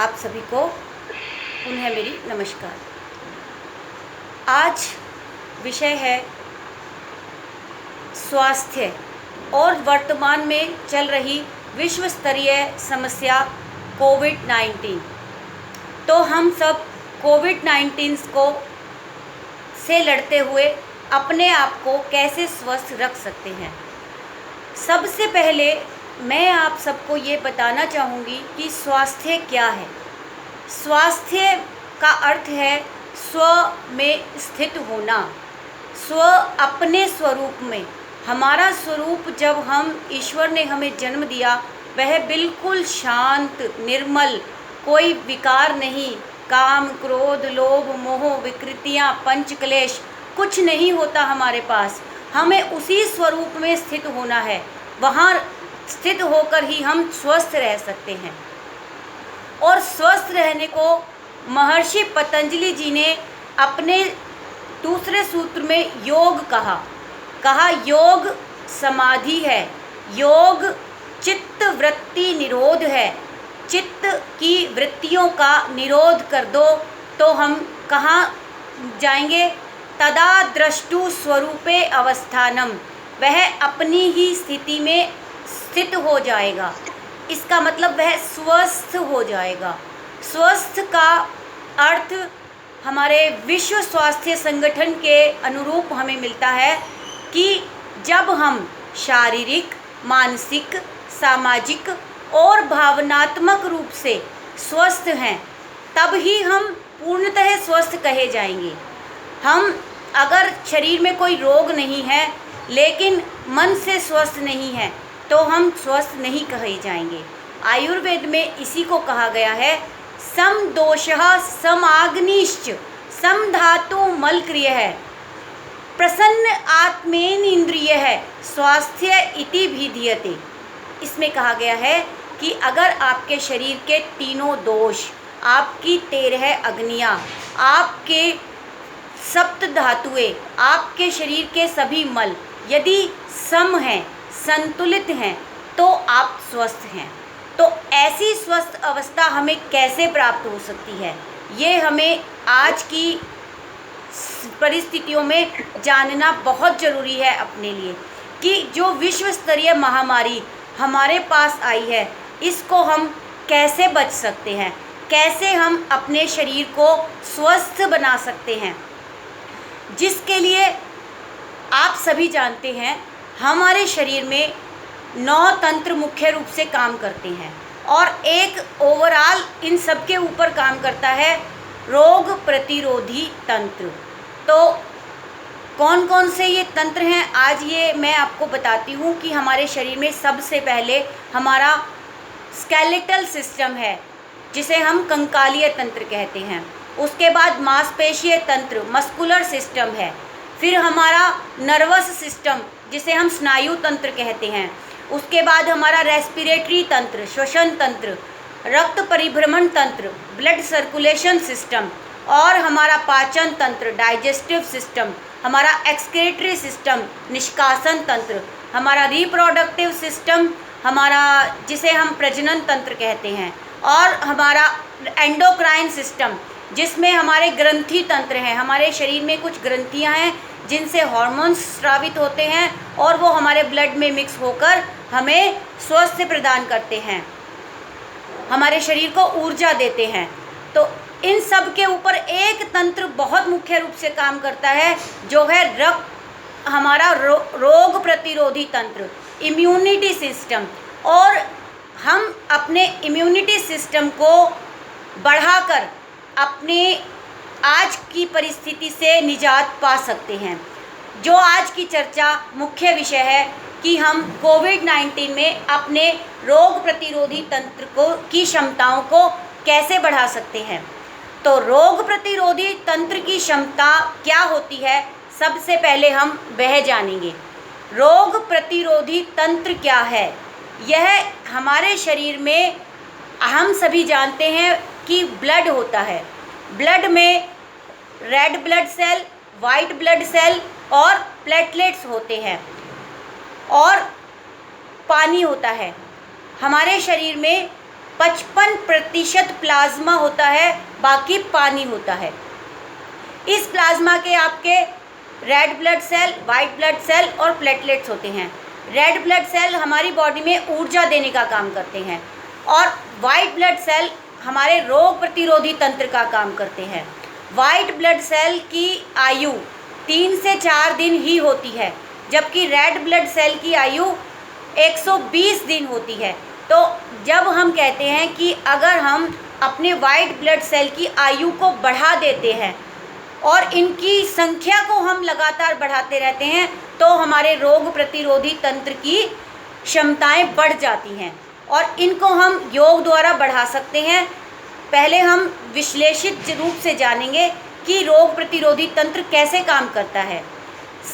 आप सभी को पुनः मेरी नमस्कार। आज विषय है स्वास्थ्य और वर्तमान में चल रही विश्व स्तरीय समस्या कोविड-19। तो हम सब कोविड-19 को से लड़ते हुए अपने आप को कैसे स्वस्थ रख सकते हैं। सबसे पहले मैं आप सबको ये बताना चाहूँगी कि स्वास्थ्य क्या है। स्वास्थ्य का अर्थ है स्व में स्थित होना, स्व अपने स्वरूप में। हमारा स्वरूप जब हम ईश्वर ने हमें जन्म दिया वह बिल्कुल शांत निर्मल, कोई विकार नहीं, काम क्रोध लोभ मोह विकृतियाँ पंचक्लेश कुछ नहीं होता हमारे पास। हमें उसी स्वरूप में स्थित होना है, वहाँ स्थित होकर ही हम स्वस्थ रह सकते हैं। और स्वस्थ रहने को महर्षि पतंजलि जी ने अपने दूसरे सूत्र में योग कहा योग समाधि है, योग चित्त वृत्ति निरोध है। चित्त की वृत्तियों का निरोध कर दो तो हम कहाँ जाएंगे? तदा द्रष्टु स्वरूपे अवस्थानम, वह अपनी ही स्थिति में स्थित हो जाएगा। इसका मतलब वह स्वस्थ हो जाएगा। स्वस्थ का अर्थ हमारे विश्व स्वास्थ्य संगठन के अनुरूप हमें मिलता है कि जब हम शारीरिक, मानसिक, सामाजिक और भावनात्मक रूप से स्वस्थ हैं तब ही हम पूर्णतः स्वस्थ कहे जाएंगे। हम अगर शरीर में कोई रोग नहीं है लेकिन मन से स्वस्थ नहीं है तो हम स्वस्थ नहीं कहे जाएंगे। आयुर्वेद में इसी को कहा गया है सम दोषः समाग्निश्च सम धातु मलक्रिय है, प्रसन्न आत्मेन इंद्रिय है, स्वास्थ्य इति भिधीयते। इसमें कहा गया है कि अगर आपके शरीर के तीनों दोष, आपकी 13 अग्नियाँ, आपके सप्त धातुएं, आपके शरीर के सभी मल यदि सम हैं, संतुलित हैं तो आप स्वस्थ हैं। तो ऐसी स्वस्थ अवस्था हमें कैसे प्राप्त हो सकती है, ये हमें आज की परिस्थितियों में जानना बहुत ज़रूरी है अपने लिए कि जो विश्व स्तरीय महामारी हमारे पास आई है इसको हम कैसे बच सकते हैं, कैसे हम अपने शरीर को स्वस्थ बना सकते हैं। जिसके लिए आप सभी जानते हैं हमारे शरीर में 9 तंत्र मुख्य रूप से काम करते हैं और एक ओवरऑल इन सब के ऊपर काम करता है रोग प्रतिरोधी तंत्र। तो कौन कौन से ये तंत्र हैं आज ये मैं आपको बताती हूँ कि हमारे शरीर में सबसे पहले हमारा स्केलेटल सिस्टम है जिसे हम कंकालीय तंत्र कहते हैं। उसके बाद मांसपेशीय तंत्र मस्कुलर सिस्टम है। फिर हमारा नर्वस सिस्टम जिसे हम स्नायु तंत्र कहते हैं। उसके बाद हमारा रेस्पिरेटरी तंत्र श्वसन तंत्र, रक्त परिभ्रमण तंत्र ब्लड सर्कुलेशन सिस्टम, और हमारा पाचन तंत्र डाइजेस्टिव सिस्टम, हमारा एक्सक्रीटरी सिस्टम निष्कासन तंत्र, हमारा रिप्रोडक्टिव सिस्टम हमारा जिसे हम प्रजनन तंत्र कहते हैं, और हमारा एंडोक्राइन सिस्टम जिसमें हमारे ग्रंथि तंत्र हैं। हमारे शरीर में कुछ ग्रंथियां हैं जिनसे हार्मोन्स स्रावित होते हैं और वो हमारे ब्लड में मिक्स होकर हमें स्वास्थ्य प्रदान करते हैं, हमारे शरीर को ऊर्जा देते हैं। तो इन सब के ऊपर एक तंत्र बहुत मुख्य रूप से काम करता है जो है हमारा रोग प्रतिरोधी तंत्र इम्यूनिटी सिस्टम। और हम अपने इम्यूनिटी सिस्टम को बढ़ाकर अपने आज की परिस्थिति से निजात पा सकते हैं। जो आज की चर्चा मुख्य विषय है कि हम कोविड-19 में अपने रोग प्रतिरोधी तंत्र की क्षमताओं को कैसे बढ़ा सकते हैं। तो रोग प्रतिरोधी तंत्र की क्षमता क्या होती है, सबसे पहले हम वह जानेंगे। रोग प्रतिरोधी तंत्र क्या है? यह हमारे शरीर में हम सभी जानते हैं कि ब्लड होता है। ब्लड में red blood cell, white blood cell और प्लेटलेट्स होते हैं और पानी होता है। हमारे शरीर में 55% प्लाज्मा होता है, बाकी पानी होता है। इस प्लाज्मा के आपके red blood cell, white blood cell और प्लेटलेट्स होते हैं। रेड ब्लड सेल हमारी बॉडी में ऊर्जा देने का काम करते हैं और वाइट ब्लड सेल हमारे रोग प्रतिरोधी तंत्र का काम करते हैं। वाइट ब्लड सेल की आयु 3 से 4 दिन ही होती है, जबकि रेड ब्लड सेल की आयु 120 दिन होती है। तो जब हम कहते हैं कि अगर हम अपने वाइट ब्लड सेल की आयु को बढ़ा देते हैं और इनकी संख्या को हम लगातार बढ़ाते रहते हैं, तो हमारे रोग प्रतिरोधी तंत्र की क्षमताएं बढ़ जाती हैं और इनको हम योग द्वारा बढ़ा सकते हैं। पहले हम विश्लेषित रूप से जानेंगे कि रोग प्रतिरोधी तंत्र कैसे काम करता है।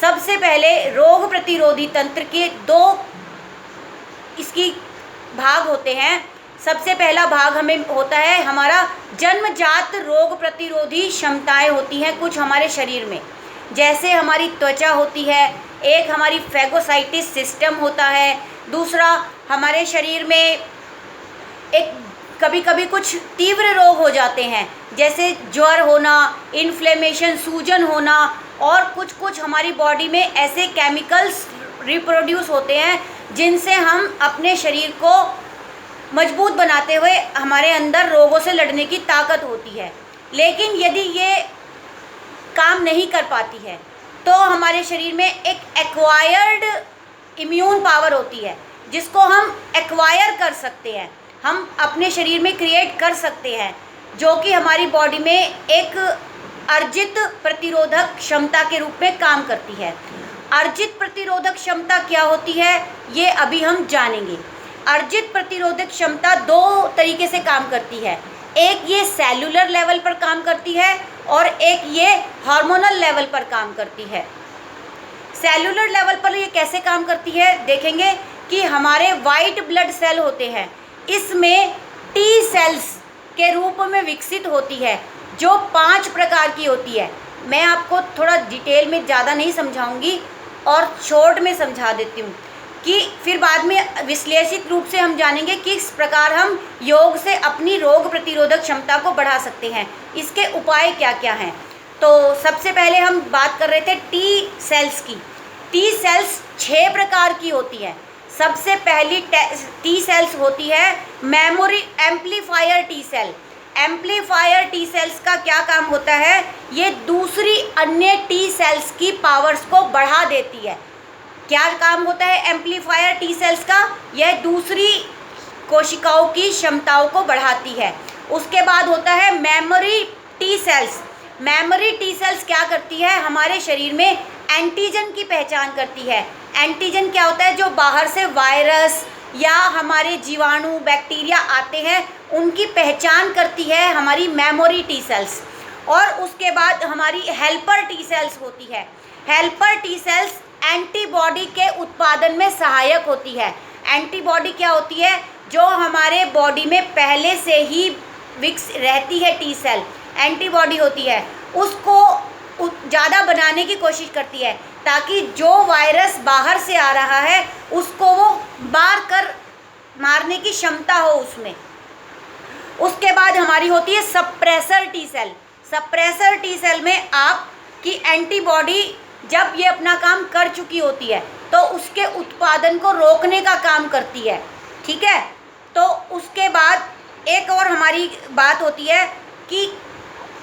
सबसे पहले रोग प्रतिरोधी तंत्र के 2 इसकी भाग होते हैं। सबसे पहला भाग हमें होता है हमारा जन्मजात रोग प्रतिरोधी क्षमताएं होती हैं कुछ हमारे शरीर में, जैसे हमारी त्वचा होती है, एक हमारी फैगोसाइटिस सिस्टम होता है, दूसरा हमारे शरीर में एक कभी कभी कुछ तीव्र रोग हो जाते हैं जैसे ज्वर होना, इन्फ्लेमेशन, सूजन होना और कुछ हमारी बॉडी में ऐसे केमिकल्स रिप्रोड्यूस होते हैं जिनसे हम अपने शरीर को मजबूत बनाते हुए हमारे अंदर रोगों से लड़ने की ताकत होती है। लेकिन यदि ये काम नहीं कर पाती है तो हमारे शरीर में एक एक्वायर्ड इम्यून पावर होती है जिसको हम एक्वायर कर सकते हैं, हम अपने शरीर में क्रिएट कर सकते हैं, जो कि हमारी बॉडी में एक अर्जित प्रतिरोधक क्षमता के रूप में काम करती है। अर्जित प्रतिरोधक क्षमता क्या होती है ये अभी हम जानेंगे। अर्जित प्रतिरोधक क्षमता 2 तरीके से काम करती है, एक ये सेलुलर लेवल पर काम करती है और एक ये हार्मोनल लेवल पर काम करती है। सेलुलर लेवल पर ये कैसे काम करती है देखेंगे कि हमारे वाइट ब्लड सेल होते हैं, इसमें टी सेल्स के रूप में विकसित होती है जो 5 प्रकार की होती है। मैं आपको थोड़ा डिटेल में ज़्यादा नहीं समझाऊंगी और शॉर्ट में समझा देती हूँ कि फिर बाद में विश्लेषित रूप से हम जानेंगे किस प्रकार हम योग से अपनी रोग प्रतिरोधक क्षमता को बढ़ा सकते हैं, इसके उपाय क्या क्या हैं। तो सबसे पहले हम बात कर रहे थे टी सेल्स की। टी सेल्स 6 प्रकार की होती है। सबसे पहली टी सेल्स होती है memory amplifier T cell. Amplifier T cells का क्या काम होता है, ये दूसरी अन्य टी सेल्स की पावर्स को बढ़ा देती है। क्या काम होता है एम्पलीफायर टी सेल्स का, यह दूसरी कोशिकाओं की क्षमताओं को बढ़ाती है। उसके बाद होता है memory T cells. Memory T cells क्या करती है, हमारे शरीर में एंटीजन की पहचान करती है। एंटीजन क्या होता है, जो बाहर से वायरस या हमारे जीवाणु बैक्टीरिया आते हैं उनकी पहचान करती है हमारी मेमोरी टी सेल्स। और उसके बाद हमारी हेल्पर टी सेल्स होती है। हेल्पर टी सेल्स एंटीबॉडी के उत्पादन में सहायक होती है। एंटीबॉडी क्या होती है, जो हमारे बॉडी में पहले से ही रहती है टी सेल, एंटीबॉडी होती है, उसको ज़्यादा बनाने की कोशिश करती है ताकि जो वायरस बाहर से आ रहा है उसको वो मारने की क्षमता हो उसमें। उसके बाद हमारी होती है suppressor T cell. Suppressor T cell में आपकी एंटीबॉडी जब ये अपना काम कर चुकी होती है तो उसके उत्पादन को रोकने का काम करती है, ठीक है। तो उसके बाद एक और हमारी बात होती है कि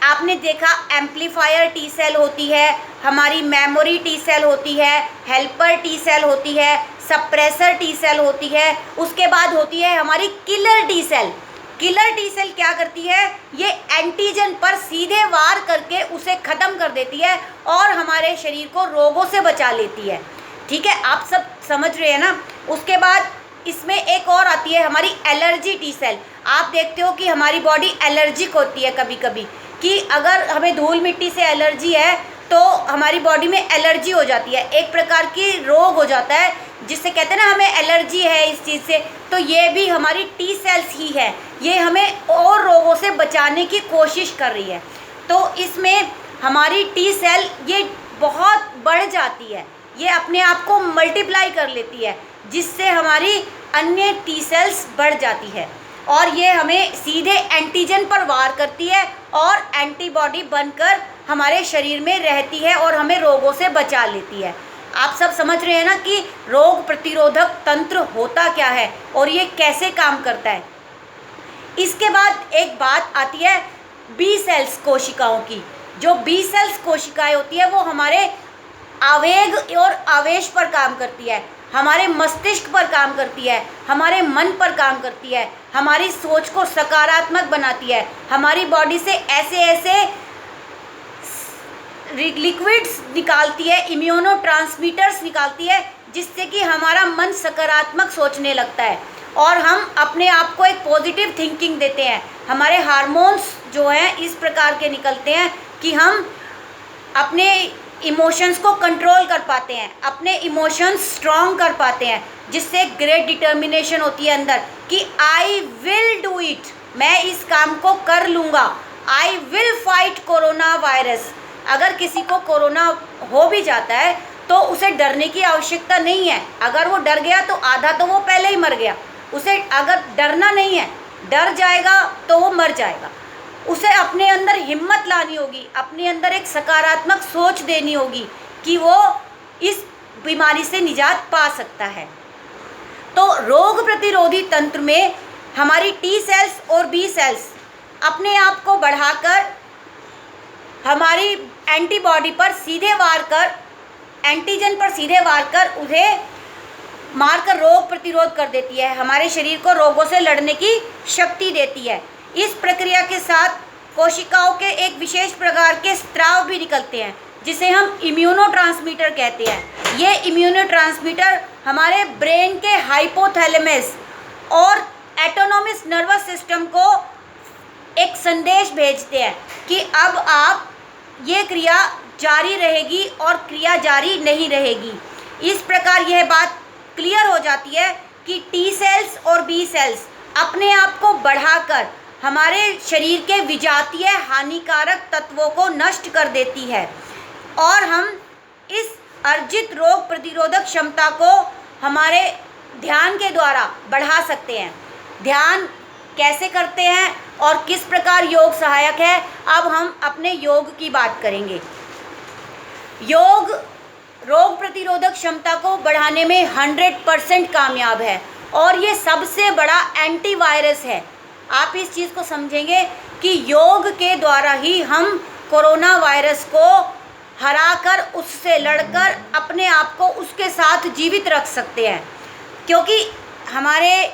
आपने देखा एम्पलीफायर टी सेल होती है, हमारी मेमोरी टी सेल होती है, हेल्पर टी सेल होती है, सप्रेसर टी सेल होती है। उसके बाद होती है हमारी killer T cell. Killer T cell क्या करती है, ये एंटीजन पर सीधे वार करके उसे ख़त्म कर देती है और हमारे शरीर को रोगों से बचा लेती है, ठीक है। आप सब समझ रहे हैं ना। उसके बाद इसमें एक और आती है हमारी एलर्जी टी सेल। आप देखते हो कि हमारी बॉडी एलर्जिक होती है कभी कभी, कि अगर हमें धूल मिट्टी से एलर्जी है तो हमारी बॉडी में एलर्जी हो जाती है, एक प्रकार की रोग हो जाता है जिससे कहते हैं ना हमें एलर्जी है इस चीज़ से। तो ये भी हमारी टी सेल्स ही है, ये हमें और रोगों से बचाने की कोशिश कर रही है। तो इसमें हमारी टी सेल ये बहुत बढ़ जाती है, ये अपने आप को मल्टीप्लाई कर लेती है जिससे हमारी अन्य टी सेल्स बढ़ जाती है। और ये हमें सीधे एंटीजन पर वार करती है और एंटीबॉडी बनकर हमारे शरीर में रहती है और हमें रोगों से बचा लेती है। आप सब समझ रहे हैं ना कि रोग प्रतिरोधक तंत्र होता क्या है और ये कैसे काम करता है। इसके बाद एक बात आती है बी सेल्स कोशिकाओं की। जो बी सेल्स कोशिकाएं होती है वो हमारे आवेग और आवेश पर काम करती है, हमारे मस्तिष्क पर काम करती है, हमारे मन पर काम करती है, हमारी सोच को सकारात्मक बनाती है, हमारी बॉडी से ऐसे ऐसे लिक्विड्स निकालती है, इम्यूनो ट्रांसमीटर्स निकालती है, जिससे कि हमारा मन सकारात्मक सोचने लगता है और हम अपने आप को एक पॉजिटिव थिंकिंग देते हैं। हमारे हार्मोन्स जो हैं इस प्रकार के निकलते हैं कि हम अपने इमोशंस को कंट्रोल कर पाते हैं, अपने इमोशंस स्ट्रॉन्ग कर पाते हैं, जिससे ग्रेट डिटर्मिनेशन होती है अंदर कि आई विल डू इट, मैं इस काम को कर लूँगा, I will fight corona virus. अगर किसी को कोरोना हो भी जाता है तो उसे डरने की आवश्यकता नहीं है। अगर वो डर गया तो आधा तो वो पहले ही मर गया। उसे अगर डरना नहीं है, डर जाएगा तो वो मर जाएगा। उसे अपने अंदर हिम्मत लानी होगी, अपने अंदर एक सकारात्मक सोच देनी होगी कि वो इस बीमारी से निजात पा सकता है। तो रोग प्रतिरोधी तंत्र में हमारी टी सेल्स और बी सेल्स अपने आप को बढ़ाकर हमारी एंटीबॉडी पर सीधे वार कर, एंटीजन पर सीधे वार कर उन्हें मारकर रोग प्रतिरोध कर देती है, हमारे शरीर को रोगों से लड़ने की शक्ति देती है। इस प्रक्रिया के साथ कोशिकाओं के एक विशेष प्रकार के स्राव भी निकलते हैं, जिसे हम इम्यूनो ट्रांसमीटर कहते हैं। ये इम्यूनो ट्रांसमीटर हमारे ब्रेन के हाइपोथैलेमस और एटोनॉमिक नर्वस सिस्टम को एक संदेश भेजते हैं कि अब आप ये क्रिया जारी रहेगी और क्रिया जारी नहीं रहेगी। इस प्रकार यह बात क्लियर हो जाती है कि टी सेल्स और बी सेल्स अपने आप को बढ़ाकर हमारे शरीर के विजातीय हानिकारक तत्वों को नष्ट कर देती है और हम इस अर्जित रोग प्रतिरोधक क्षमता को हमारे ध्यान के द्वारा बढ़ा सकते हैं। ध्यान कैसे करते हैं और किस प्रकार योग सहायक है, अब हम अपने योग की बात करेंगे। योग रोग प्रतिरोधक क्षमता को बढ़ाने में 100% कामयाब है और ये सबसे बड़ा एंटीवायरस है। आप इस चीज़ को समझेंगे कि योग के द्वारा ही हम कोरोना वायरस को हराकर, उससे लड़कर अपने आप को उसके साथ जीवित रख सकते हैं। क्योंकि हमारे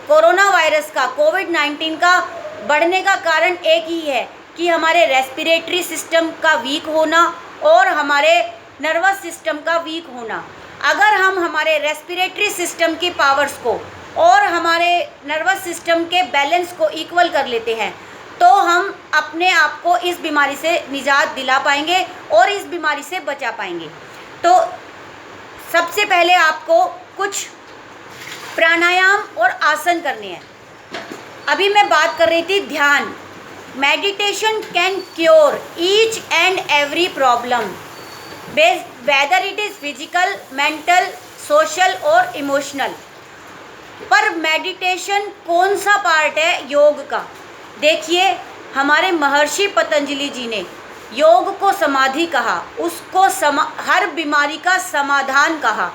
कोरोना वायरस का, कोविड-19 का बढ़ने का कारण एक ही है कि हमारे रेस्पिरेटरी सिस्टम का वीक होना और हमारे नर्वस सिस्टम का वीक होना। अगर हम हमारे रेस्पिरेटरी सिस्टम की पावर्स को और हमारे नर्वस सिस्टम के बैलेंस को इक्वल कर लेते हैं तो हम अपने आप को इस बीमारी से निजात दिला पाएंगे और इस बीमारी से बचा पाएंगे। तो सबसे पहले आपको कुछ प्राणायाम और आसन करने हैं। अभी मैं बात कर रही थी ध्यान। Meditation can cure each and every problem, whether it is physical, mental, social और इमोशनल। पर मेडिटेशन कौन सा पार्ट है योग का? देखिए, हमारे महर्षि पतंजलि जी ने योग को समाधि कहा, उसको हर बीमारी का समाधान कहा।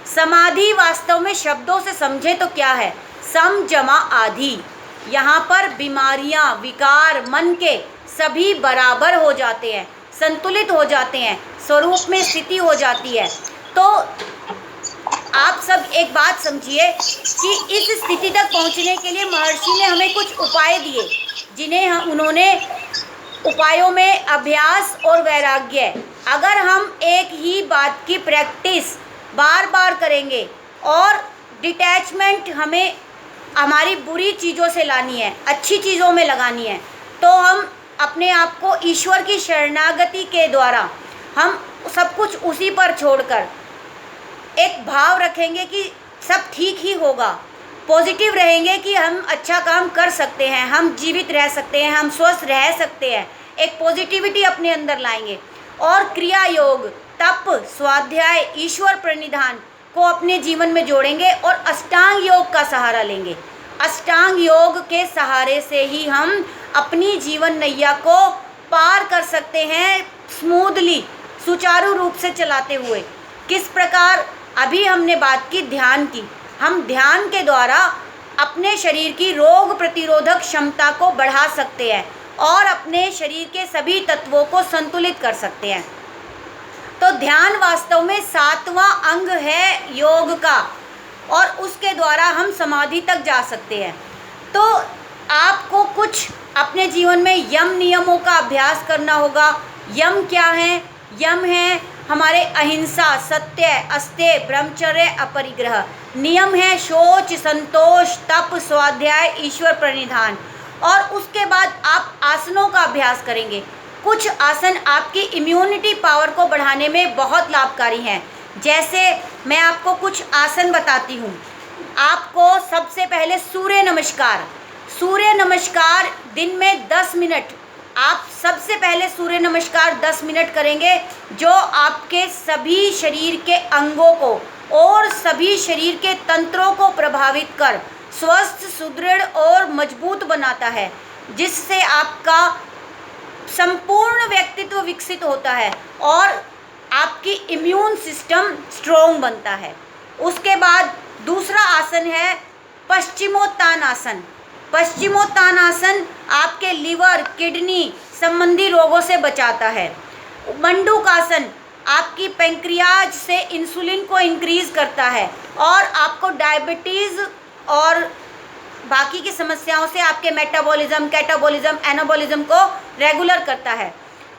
समाधि वास्तव में शब्दों से समझे तो क्या है? सम जमा आधि। यहाँ पर बीमारियाँ, विकार मन के सभी बराबर हो जाते हैं, संतुलित हो जाते हैं, स्वरूप में स्थिति हो जाती है। तो आप सब एक बात समझिए कि इस स्थिति तक पहुँचने के लिए महर्षि ने हमें कुछ उपाय दिए, जिन्हें उन्होंने उपायों में अभ्यास और वैराग्य। अगर हम एक ही बात की प्रैक्टिस बार बार करेंगे और डिटैचमेंट हमें हमारी बुरी चीज़ों से लानी है, अच्छी चीज़ों में लगानी है, तो हम अपने आप को ईश्वर की शरणागति के द्वारा हम सब कुछ उसी पर छोड़कर एक भाव रखेंगे कि सब ठीक ही होगा, पॉजिटिव रहेंगे कि हम अच्छा काम कर सकते हैं, हम जीवित रह सकते हैं, हम स्वस्थ रह सकते हैं, एक पॉजिटिविटी अपने अंदर लाएंगे और क्रिया योग, तप, स्वाध्याय, ईश्वर प्रणिधान को अपने जीवन में जोड़ेंगे और अष्टांग योग का सहारा लेंगे अष्टांग योग के सहारे से ही हम अपनी जीवन नैया को पार कर सकते हैं, स्मूथली, सुचारू रूप से चलाते हुए। किस प्रकार? अभी हमने बात की ध्यान की। हम ध्यान के द्वारा अपने शरीर की रोग प्रतिरोधक क्षमता को बढ़ा सकते हैं और अपने शरीर के सभी तत्वों को संतुलित कर सकते हैं। तो ध्यान वास्तव में 7वां अंग है योग का, और उसके द्वारा हम समाधि तक जा सकते हैं। तो आपको कुछ अपने जीवन में यम नियमों का अभ्यास करना होगा। यम क्या है? यम है हमारे अहिंसा, सत्य, अस्तेय, ब्रह्मचर्य, अपरिग्रह। नियम है शौच, संतोष, तप, स्वाध्याय, ईश्वर प्रणिधान। और उसके बाद आप आसनों का अभ्यास करेंगे। कुछ आसन आपकी इम्यूनिटी पावर को बढ़ाने में बहुत लाभकारी हैं। जैसे मैं आपको कुछ आसन बताती हूँ। आपको सबसे पहले सूर्य नमस्कार। सूर्य नमस्कार दिन में 10 मिनट, आप सबसे पहले सूर्य नमस्कार 10 मिनट करेंगे, जो आपके सभी शरीर के अंगों को और सभी शरीर के तंत्रों को प्रभावित कर स्वस्थ, सुदृढ़ और मजबूत बनाता है, जिससे आपका संपूर्ण व्यक्तित्व विकसित होता है और आपकी इम्यून सिस्टम स्ट्रोंग बनता है। उसके बाद दूसरा आसन है पश्चिमोत्तानासन। पश्चिमोत्तानासन आपके लिवर, किडनी संबंधी रोगों से बचाता है। मंडूकासन आपकी पैंक्रियाज से इंसुलिन को इंक्रीज करता है और आपको डायबिटीज़ और बाकी की समस्याओं से आपके मेटाबॉलिज्म, कैटाबॉलिज्म, एनाबॉलिज्म को रेगुलर करता है।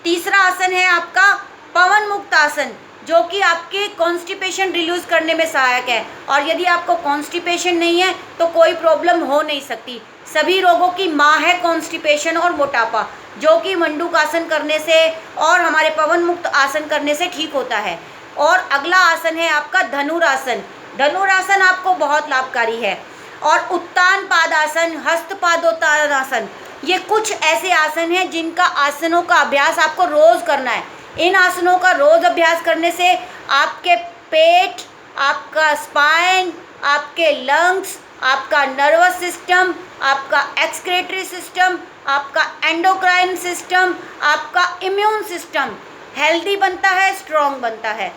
तीसरा आसन है आपका पवन मुक्त आसन, जो कि आपके कॉन्स्टिपेशन रिड्यूस करने में सहायक है। और यदि आपको कॉन्स्टिपेशन नहीं है तो कोई प्रॉब्लम हो नहीं सकती। सभी रोगों की माँ है कॉन्स्टिपेशन और मोटापा, जो कि मंडूकासन करने से और हमारे पवन मुक्त आसन करने से ठीक होता है। और अगला आसन है आपका धनुरासन। धनुरासन आपको बहुत लाभकारी है। और उत्तान पादासन, हस्तपादोत्तानासन, ये कुछ ऐसे आसन हैं जिनका आसनों का अभ्यास आपको रोज़ करना है। इन आसनों का रोज़ अभ्यास करने से आपके पेट, आपका स्पाइन, आपके लंग्स, आपका नर्वस सिस्टम, आपका एक्सक्रेटरी सिस्टम, आपका एंडोक्राइन सिस्टम, आपका इम्यून सिस्टम हेल्दी बनता है, स्ट्रॉन्ग बनता है।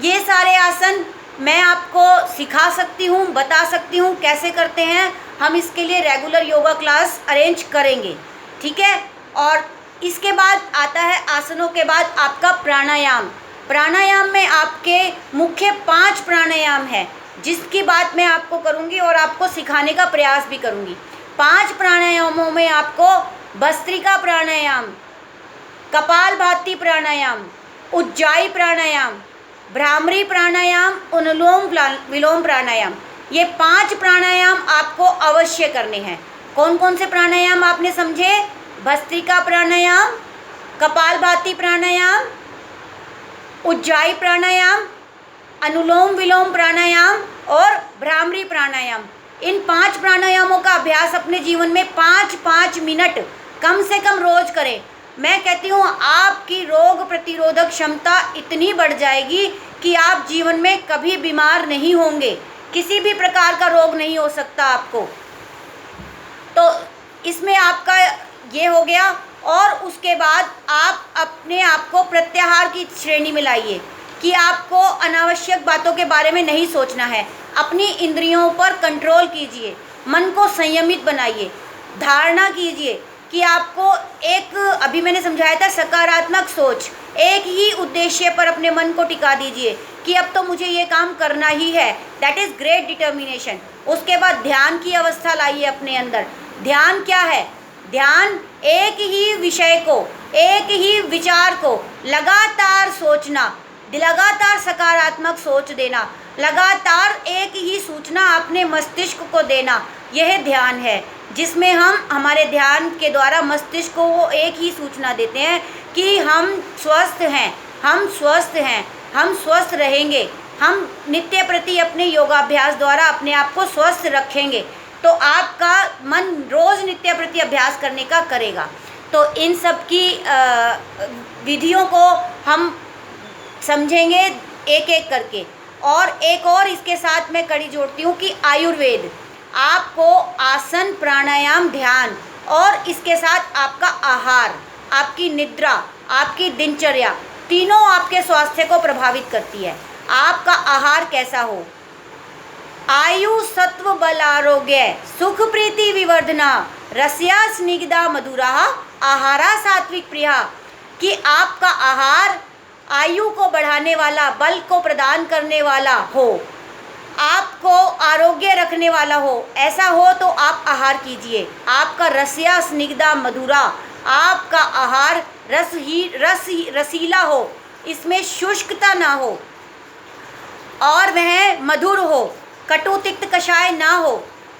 ये सारे आसन मैं आपको सिखा सकती हूँ, बता सकती हूँ कैसे करते हैं। हम इसके लिए रेगुलर योगा क्लास अरेंज करेंगे, ठीक है। और इसके बाद आता है आसनों के बाद आपका प्राणायाम। प्राणायाम में आपके मुख्य 5 प्राणायाम हैं, जिसकी बात मैं आपको करूँगी और आपको सिखाने का प्रयास भी करूँगी। 5 प्राणायामों में आपको भस्त्रिका प्राणायाम, कपालभाति प्राणायाम, उज्जाई प्राणायाम, भ्रामरी प्राणायाम, अनुलोम विलोम प्राणायाम, ये 5 प्राणायाम आपको अवश्य करने हैं। कौन कौन से प्राणायाम आपने समझे? भस्त्रिका प्राणायाम, कपालभाति प्राणायाम, उज्जाई प्राणायाम, अनुलोम विलोम प्राणायाम और भ्रामरी प्राणायाम। इन 5 प्राणायामों का अभ्यास अपने जीवन में 5-5 मिनट कम से कम रोज करें। मैं कहती हूँ आपकी रोग प्रतिरोधक क्षमता इतनी बढ़ जाएगी कि आप जीवन में कभी बीमार नहीं होंगे, किसी भी प्रकार का रोग नहीं हो सकता आपको। तो इसमें आपका ये हो गया। और उसके बाद आप अपने आप को प्रत्याहार की श्रेणी में लाइए कि आपको अनावश्यक बातों के बारे में नहीं सोचना है। अपनी इंद्रियों पर कंट्रोल कीजिए, मन को संयमित बनाइए, धारणा कीजिए कि आपको एक, अभी मैंने समझाया था, सकारात्मक सोच, एक ही उद्देश्य पर अपने मन को टिका दीजिए कि अब तो मुझे ये काम करना ही है। That is great determination. उसके बाद ध्यान की अवस्था लाइए अपने अंदर। ध्यान क्या है? ध्यान एक ही विषय को, एक ही विचार को लगातार सोचना, लगातार सकारात्मक सोच देना, लगातार एक ही सूचना अपने मस्तिष्क को देना, यह ध्यान है, जिसमें हम हमारे ध्यान के द्वारा मस्तिष्क को वो एक ही सूचना देते हैं कि हम स्वस्थ हैं, हम स्वस्थ हैं, हम स्वस्थ रहेंगे, हम नित्य प्रति अपने योगाभ्यास द्वारा अपने आप को स्वस्थ रखेंगे। तो आपका मन रोज़ नित्य प्रति अभ्यास करने का करेगा। तो इन सब की विधियों को हम समझेंगे एक एक करके। और एक और इसके साथ मैं कड़ी जोड़ती हूँ कि आयुर्वेद, आपको आसन, प्राणायाम, ध्यान और इसके साथ आपका आहार, आपकी निद्रा, आपकी दिनचर्या, तीनों आपके स्वास्थ्य को प्रभावित करती है। आपका आहार कैसा हो, आयु, सत्व, बल, आरोग्य, सुख, प्रीति, विवर्धना, रस्या, स्निग्धा, मधुरा, आहारा, सात्विक, प्रिया, कि आपका आहार आयु को बढ़ाने वाला, बल को प्रदान करने वाला हो, आपको आरोग्य रखने वाला हो, ऐसा हो तो आप आहार कीजिए। आपका रस्या, स्निग्धा, मधुरा, आपका आहार रसीला हो, इसमें शुष्कता ना हो और वह मधुर हो, कटु तिक्त कषाय ना हो,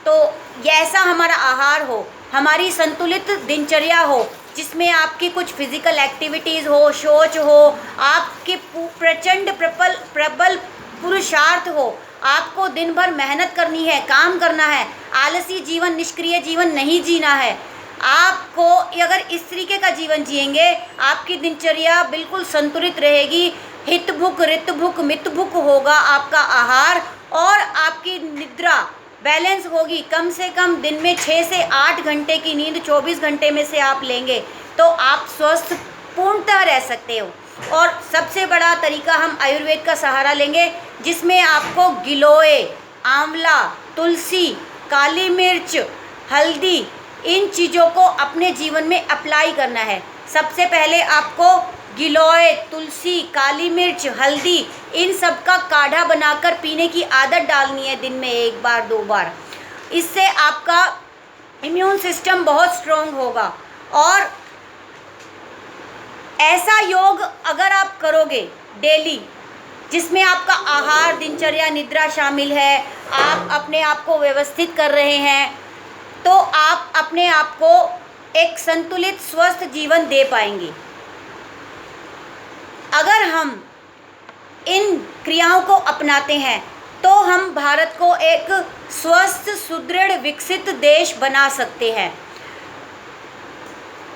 तो ऐसा हमारा आहार हो। हमारी संतुलित दिनचर्या हो जिसमें आपकी कुछ फिजिकल एक्टिविटीज़ हो, शौच हो, आपके प्रचंड प्रबल पुरुषार्थ हो, आपको दिन भर मेहनत करनी है, काम करना है, आलसी जीवन, निष्क्रिय जीवन नहीं जीना है। आपको अगर इस तरीके का जीवन जिएंगे, आपकी दिनचर्या बिल्कुल संतुलित रहेगी, हितभुक, ऋतभुक, मितभुक होगा आपका आहार और आपकी निद्रा बैलेंस होगी। कम से कम दिन में 6 से 8 घंटे की नींद 24 घंटे में से आप लेंगे तो आप स्वस्थ पूर्णतः रह सकते हो। और सबसे बड़ा तरीका हम आयुर्वेद का सहारा लेंगे, जिसमें आपको गिलोय, आंवला, तुलसी, काली मिर्च, हल्दी, इन चीज़ों को अपने जीवन में अप्लाई करना है। सबसे पहले आपको गिलोय, तुलसी, काली मिर्च, हल्दी, इन सब का काढ़ा बनाकर पीने की आदत डालनी है दिन में 1 बार 2 बार। इससे आपका इम्यून सिस्टम बहुत स्ट्रॉन्ग होगा। और ऐसा योग अगर आप करोगे डेली, जिसमें आपका आहार, दिनचर्या, निद्रा शामिल है, आप अपने आप को व्यवस्थित कर रहे हैं, तो आप अपने आप को एक संतुलित स्वस्थ जीवन दे पाएंगे। अगर हम इन क्रियाओं को अपनाते हैं तो हम भारत को एक स्वस्थ, सुदृढ़, विकसित देश बना सकते हैं।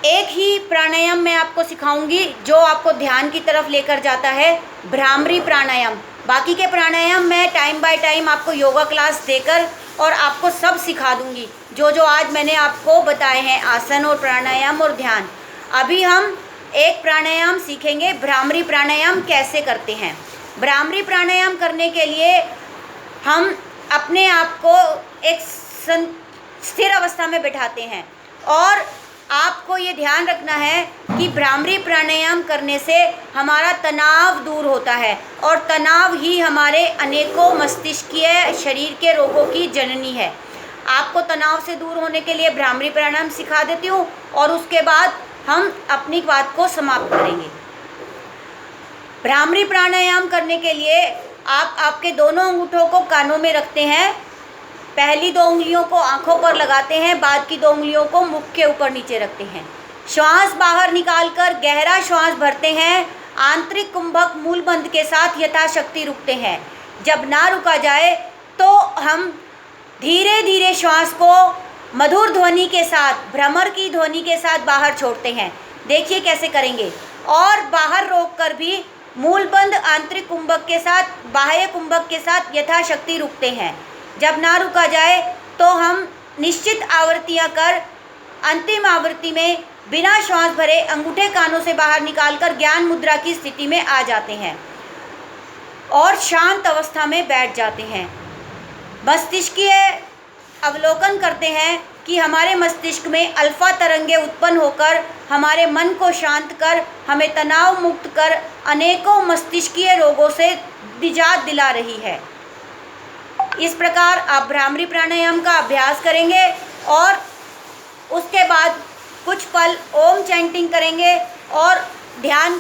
एक ही प्राणायाम मैं आपको सिखाऊंगी जो आपको ध्यान की तरफ लेकर जाता है, भ्रामरी प्राणायाम। बाकी के प्राणायाम मैं टाइम बाय टाइम आपको योगा क्लास देकर और आपको सब सिखा दूंगी, जो जो आज मैंने आपको बताए हैं, आसन और प्राणायाम और ध्यान। अभी हम एक प्राणायाम सीखेंगे, भ्रामरी प्राणायाम कैसे करते हैं। भ्रामरी प्राणायाम करने के लिए हम अपने आप को एक स्थिर अवस्था में बिठाते हैं और आपको ये ध्यान रखना है कि भ्रामरी प्राणायाम करने से हमारा तनाव दूर होता है और तनाव ही हमारे अनेकों मस्तिष्कीय शरीर के रोगों की जननी है। आपको तनाव से दूर होने के लिए भ्रामरी प्राणायाम सिखा देती हूँ और उसके बाद हम अपनी बात को समाप्त करेंगे। भ्रामरी प्राणायाम करने के लिए आप आपके दोनों अंगूठों को कानों में रखते हैं, पहली 2 उंगलियों को आंखों पर लगाते हैं, बाद की 2 उंगलियों को मुख के ऊपर नीचे रखते हैं। श्वास बाहर निकालकर गहरा श्वास भरते हैं, आंतरिक कुंभक मूलबंध के साथ यथाशक्ति रुकते हैं। जब ना रुका जाए तो हम धीरे धीरे श्वास को मधुर ध्वनि के साथ, भ्रमर की ध्वनि के साथ बाहर छोड़ते हैं। देखिए कैसे करेंगे। और बाहर रोककर भी मूलबंध आंतरिक कुंभक के साथ, बाह्य कुंभक के साथ यथाशक्ति रुकते हैं। जब ना रुका जाए तो हम निश्चित आवृत्तियां कर अंतिम आवृत्ति में बिना श्वास भरे अंगूठे कानों से बाहर निकालकर ज्ञान मुद्रा की स्थिति में आ जाते हैं और शांत अवस्था में बैठ जाते हैं। मस्तिष्कीय अवलोकन करते हैं कि हमारे मस्तिष्क में अल्फा तरंगें उत्पन्न होकर हमारे मन को शांत कर, हमें तनाव मुक्त कर अनेकों मस्तिष्कीय रोगों से निजात दिला रही है। इस प्रकार आप भ्रामरी प्राणायाम का अभ्यास करेंगे और उसके बाद कुछ पल ओम चैंटिंग करेंगे और ध्यान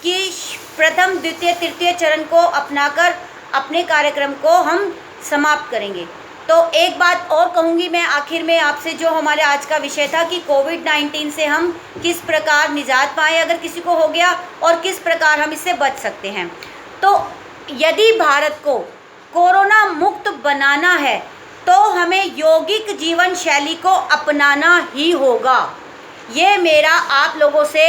की प्रथम, द्वितीय, तृतीय चरण को अपनाकर अपने कार्यक्रम को हम समाप्त करेंगे। तो एक बात और कहूँगी मैं आखिर में आपसे, जो हमारे आज का विषय था कि कोविड-19 से हम किस प्रकार निजात पाएँ अगर किसी को हो गया, और किस प्रकार हम इससे बच सकते हैं। तो यदि भारत को कोरोना मुक्त बनाना है तो हमें यौगिक जीवन शैली को अपनाना ही होगा। ये मेरा आप लोगों से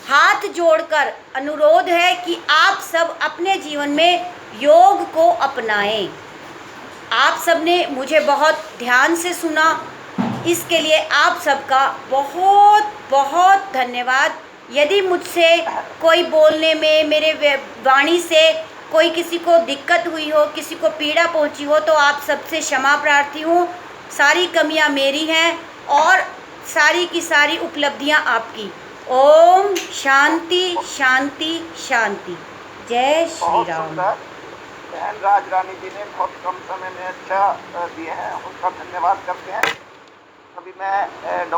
हाथ जोड़कर अनुरोध है कि आप सब अपने जीवन में योग को अपनाएं। आप सबने मुझे बहुत ध्यान से सुना, इसके लिए आप सबका बहुत बहुत धन्यवाद। यदि मुझसे कोई बोलने में, मेरे वाणी से कोई किसी को दिक्कत हुई हो, किसी को पीड़ा पहुंची हो, तो आप सबसे क्षमा प्रार्थी हूँ। सारी कमियां मेरी हैं और सारी की सारी उपलब्धियां आपकी। ओम शांति शांति शांति। जय श्री बहुत राम। सुंदर। बहन राज रानी जी ने बहुत कम समय में अच्छा दिए हैं, उनका धन्यवाद करते हैं। अभी मैं डॉक्टर